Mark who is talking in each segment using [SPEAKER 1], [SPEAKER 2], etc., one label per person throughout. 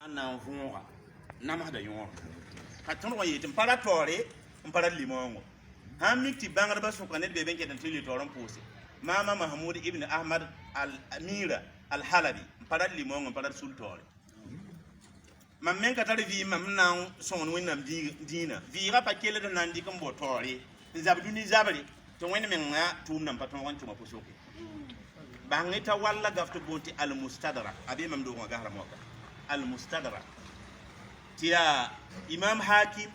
[SPEAKER 1] na vunga nama da yon ka ton wa yitin para tore para limongo ha mikti bangar ba suka ne beben kedan tili toron pose mama mahmud ibn ahmad al amira al halabi para limongo para sul tore mam men ka tare vi mam nan son winnam dina vi ra pa kele da nan di kan bo tore zabduni zabari to wani men na tum nan paton wan tuma posoke bangita walla gafto bonti al mustadrak abi mam do ga haram waka al mustadrak tiya imam hakim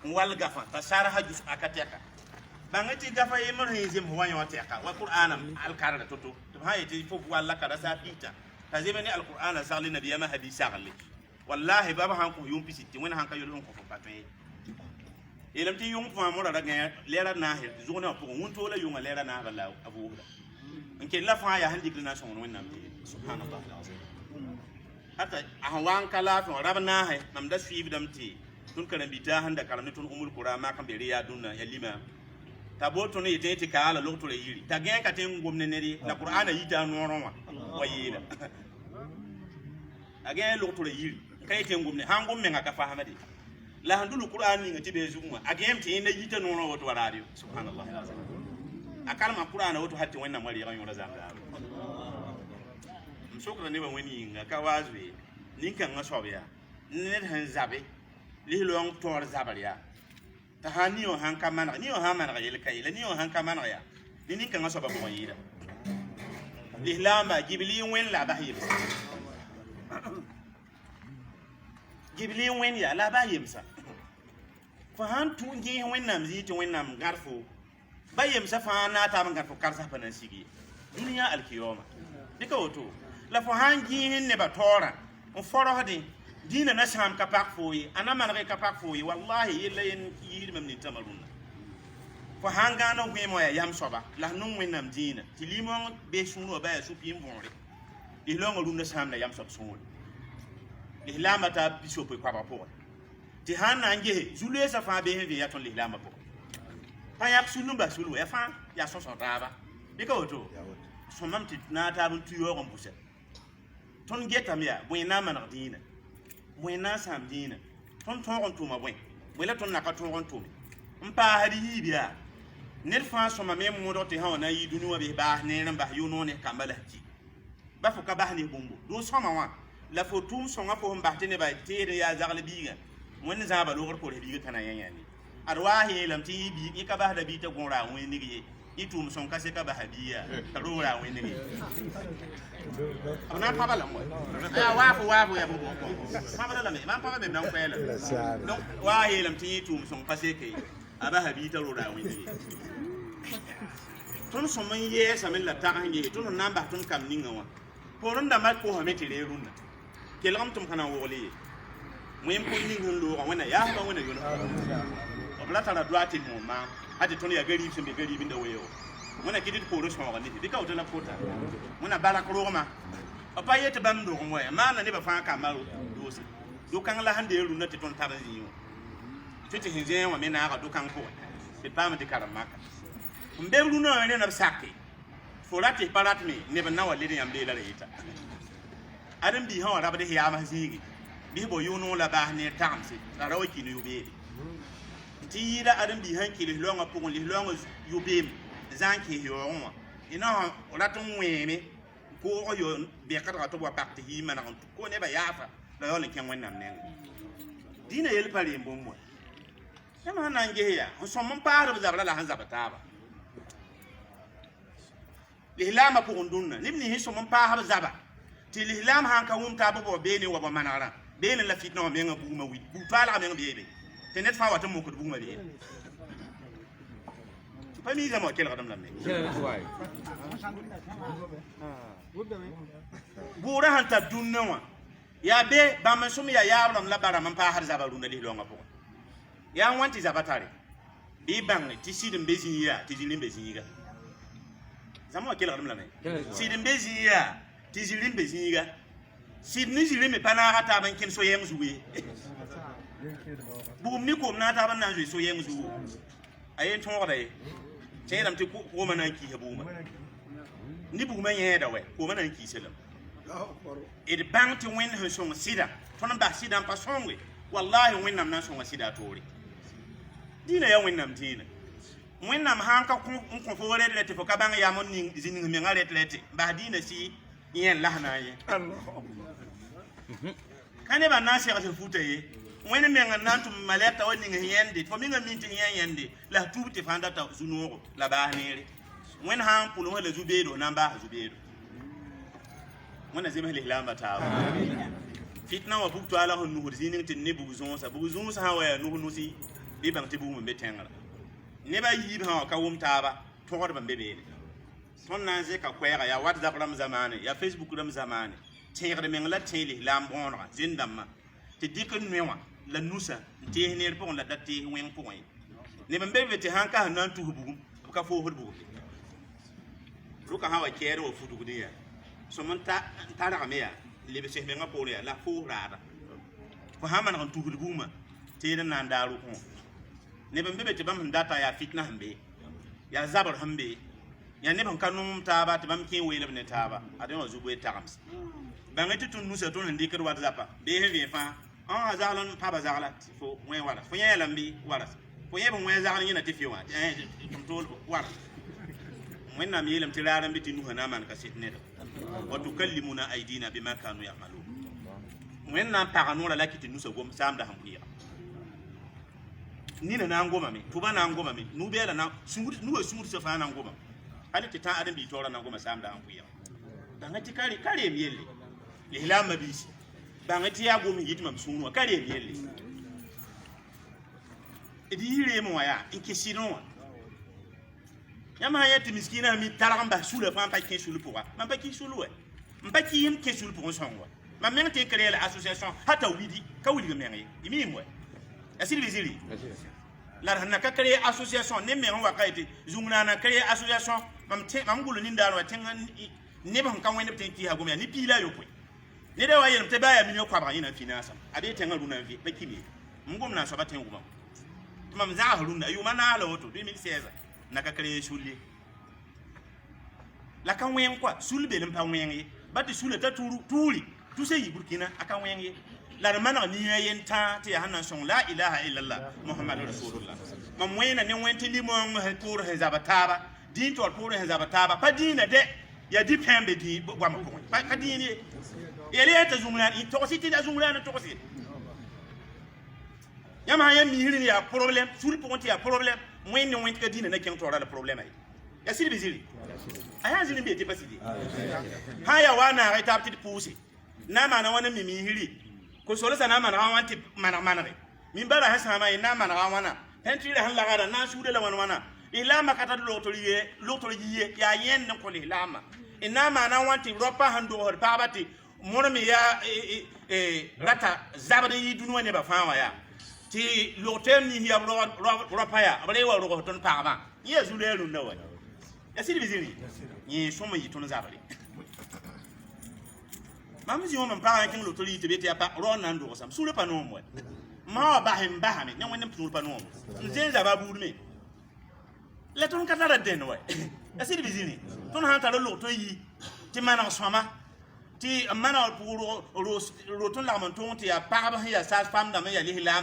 [SPEAKER 1] wal gafa fasara hajus akateka bangati gafa yemon hizim huwa wateka wa qur'anam al karada toto to hayati fofu walla kada sa pita tazimani al qur'ana sali nabiyama hadisa galli wallahi baba hanko yumpi sitti wona hanka yolon ko patwe elam ti yung fa mo daga lera na he zona ko wonto la yunga lera na balla abu nke la fa ya handi grina son wannan subhanallah hata ahwan kala fa rabna he nam da fi bidam ti tun kana bita handa karami tun umul qur'an kan bere ya dunna ya lima taboto ne yete ka ala lokto le yiri ta gen ka ten gomne ne la qur'ana yita noronwa wayila again lokto le yiri kay ten gomne han gomme ngaka fa hamade la handulu qur'an ni ngati be zuma again te ne yita noronwa wato radio subhanallah akalma qur'ana wato hatti wannan mari ran yora zanga msokra ne ba wani ngaka wazwe ninkan ngasobiya ne han zabe lilong tor zabaria tahani o hanka mana ni o hamana yel kayla ni o hanka mana ya ni kan aso babu yida lihlama gibli wen la bahim gibli wen ya la bahim sa fa han tu ngi wen nam ziti wen nam garfo bayim sa fa na ta man garfo karsa fa nan sigi duniya alkiyoma dika wato la fa han gi ne ba tora on foro hadi dina na sham kapak foyi ana manre kapak foyi wallahi yella yen yiri mam ni tamaruna ko hanga no gwe moya yam soba la nun wenam dina tilimon be sunu ba ya supi mbonre ilongo lunda sham na yam sob sunu ihlama ta bisopo kwa ba po ti hanna nge zulu esa fa be he ya ton ihlama po pa yak sulu ba sulu ya fa ya so so taba bika oto so mam ti na ta bun tuyo ko mbuse ton geta miya bo ina man dina wena sam dina ton ton tuma bwen wela ton naka ton tuma mpa hadi hibia ner fa so ma mem modo te hawana yi dunu wa be ba ne nan ba yuno ne kambala ji ba fo ka ba ne bombo do so ma wa la fo tum so nga fo mba te ne ba tere ya zagle biga woni za ba lo ko le biga kana yanya ni arwa he lam ti bi ka ba da bi ta gonra woni ni ge itum son ka se ka ba habiya ka ro ra woni ni ana papa la mo wa ya bobo papa la me man papa be nan kwela donc wa yelam tin tum son passé kay aba habita ro da wini ton so man ye sa min la ta hange ton namba ton kam ninga wa poron da mat ko ha metire runda kelam tum kana wole mo yem ko ninga lo wana ya ba wana yo obla tara droite mo ma hadi ton ya gari fimbe gari binda weyo mona kidit ko ro so wa ni dika utana kota mona bala ko roma apa yete bam do moya mana ne ba fa ka maro dosi do kan la hande ru na te ton taranzi yo fiti hinje wa me na ga do kan ko be pam de karamaka mbe ru no ne na sakki forati parat me ne ba na wa le yam de la reta adam bi ha ra ba de ya ma zigi bi bo yo no la ba ne tamsi ra ro ki no yobe ti da adam bi han ki le longa ko le longa yobe zanki yo on ina ratun weme ko yo be ka to wa pakti hi mana ko ne ba yafa la yo le ken wannan ne dina yel pare mbommo sama nan ge ya so mon paare ba zabla la han zabata ba lihlama ko ndunna nimni hi so mon paare zaba ti lihlam han ka wum ta bo be ne wa ba manara be ne la fitna wa me ngabu ma wi bu pala me ngbe te net fa wa to mo ko bu ma be pas mis à moi quelle radam lamne bura hanta dunna wa ya be ba man sum ya yabram la bara man pa har zabaru na li longa po ya wanti zabatare bi bang ti sidin bezi ya ti jilin bezi ga zamo quelle radam lamne sidin bezi ya ti jilin bezi ga sidin jilin me pana hata ban kin so yem zuwe bu mi ko na ta ban na so yem zuwe ayen ton wada sai dam ti ko mana ki habuma ni bu man yeda we ko mana ki selam d bãng tɩ wẽnd sẽn sõng sɩda tõnd n bas sɩda n pa sõnge wallahi wẽnnaam na n sõnga sɩda a toore dĩinã yaa wẽnnaam dĩinã wẽnnaam sãn ka n kõ fo red rete fo ka bãng yam n ning zĩ-ning menga ret rete bas dĩinã sɩ yẽn la sẽn na n yẽ ka nebã na n segs n futa ye wẽnd meng n na n tʋm malɛkta wa ning yẽnde fo mengã min tɩ yẽ yẽnde la tub tɩ fãa data zu-noogo la baas neere wẽnd sã n pʋlem la zu-beedo na n baasa zu-beedo wẽnna zems lislaambã taaba fitna wa bug toala sẽn nusd zĩ-ning tɩ ne bug zõosa sã wa yaa nus-nusi bɩ bãng tɩ bugum n be tẽngra nebã yiib sã wa ka wʋm taaba tõgdb n be beene tõnd na n zẽka koɛɛga yaa whatsapp rãmb zamaane yaa facebook rãmb zamaane tẽegd meng la tẽ lislaam bõonega zĩn-dãmbã tɩ dɩk n noe wã la nusa n tees neer pʋgẽ la da tees wẽng pʋgẽ ye neb n be be tɩ sãn ka sẽn na n tus bugum b ka foosd bugum rʋka sã wa kɛɛr wa futgd yaa sõm n targame yaa lebs mengã poorẽ yaa la foos raada fo sã n maneg n tusd bugumã teed n na n daa rʋkẽ wã neb n be be tɩ bãmb sẽn data yaa fitna sẽn be yaa zabr sẽn be yaa neb sẽn ka nʋʋm taaba tɩ bãmb kẽ weelb ne taaba ad wã zug-we tagems bãngẽ tɩ tõnd nusa tõnd sẽn dɩkd wat zapa bees vẽ fãa a zagl n paba zagla tɩ fo wẽ waras fo yẽ la n bɩ waras fo yẽ b n wẽ zagl yẽna tɩ fɩ wã tɩm tool waras wẽnnaam yeelame tɩ raar n bɩ tɩ nusa na n maan ka sɩd neda wa tukallimuna aidina bima kanu yamalun wẽnnaam pagã noora la kɩ tɩ nusa gom saamda sẽn pʋɩɩga nina na n gomame tʋba na n gomame nu-bɛɛla nuwa sũudsã fãa na n gomame hal tɩ tã ãdem-bii taoorã na n goma saamda sẽn pʋɩɩga bãngẽ tɩ ka reem yelle lislaambã biisi bãngẽ tɩ yaa gom n yɩ tɩ mam sũur wã ka reem yelle d yɩ reemẽ wã yaa n kẽ sɩdẽ wã yãmb sã yẽ tɩ miskiinã mi targ n bas sula fãa n pa kẽ sul pʋga mam pa kẽ sul wɛ n pa kɩ yẽm kẽ sul pʋgẽ sõng wɛ mam meng tɩ n kr yeela association hata widi ka wilg meng ye y miim wɛ ya sɩd bɩ zɩrɩ la d sẽn na ka kr association ne meng n waka ye tɩ zũng-naana kr association mam gʋl nindaar wã tẽng neb sẽn ka wẽnd b tɩ n kɩɩsa gom yaa ne piila yopoe ned wa yeelm tɩ baa yaa minio koabga yẽ na n finansã a bee tẽngã rũnã n vɩ pa kime n gom na n soaba tẽn wʋma tɩ mam zags rũnna a yʋʋma naala woto 2016 na ka kr sul ye la ka wẽng koa sul bel n pa wẽng ye ba tɩ sula t'a tuuri tusa yɩ burkina a ka wẽng ye la d maneg nia yen tã tɩ yaa sẽn na n sõng la ilaha illallah mohamad rasulullah mam wẽna ne wẽn tɩ limõng poorẽ sẽn zaba taaba dĩin tɔr poorẽ sẽn zaba taaba pa dĩinã dɛ yaa dɩ pẽn be dĩin goamã pʋgẽ pa dĩin ye yele yaa t'a zũng-rãan y togs tɩ a zũng-rãanã togse yãmb sã yaa miisr n yaa problème sul pʋgẽ tɩ yaa problème wẽnd ne wẽnd ka dĩinã na kẽng toora la problème ye ya sɩd bɩ zɩrɩ a yaa zĩr n bee tɩ pa sɩde sã n yaa wa naagẽ taab tɩ d pʋʋse na n maana wãna mi miisri ko-solsã na n manega wãn tɩ maneg-manege min bara sẽn sãama ye na n manega wãna pẽn-tɩɩrã sẽn lagda na n suuda la wãn-wãna lislaambã ka tat logtr yie yaa yẽnd n kõ lislaambã d na n maana wãn tɩ raopã sẽn dogsd pagbã tɩ mõr me yaa rata zabd n yɩ dũni wã nebã fãa wã yaa tɩ log-teem nins yaa raopã yaa b re wa rogs tõnd pagbã yẽ yaa zu-la yaa rũndã wa ya sɩd bɩ zĩri yẽ sõm n yɩ tõnd zabre mam zĩ wã mam pagã kẽng lotr yɩ tɩ be tɩ yaa pa rao n na n dogsam sũurã pa noom wɛ ma wa bas n basame ne wẽnd n tũud pa noom n zẽen zaba buudme la tõnd ka tara dẽn wɛ ya sɩd bɩ zĩri tõnd sã n tar log tõnd yi tɩ maneg sõama tɩ n maneg rotn lagm n tʋʋg tɩ yaa pagb sẽn yaa saas pamdame yaa lislaam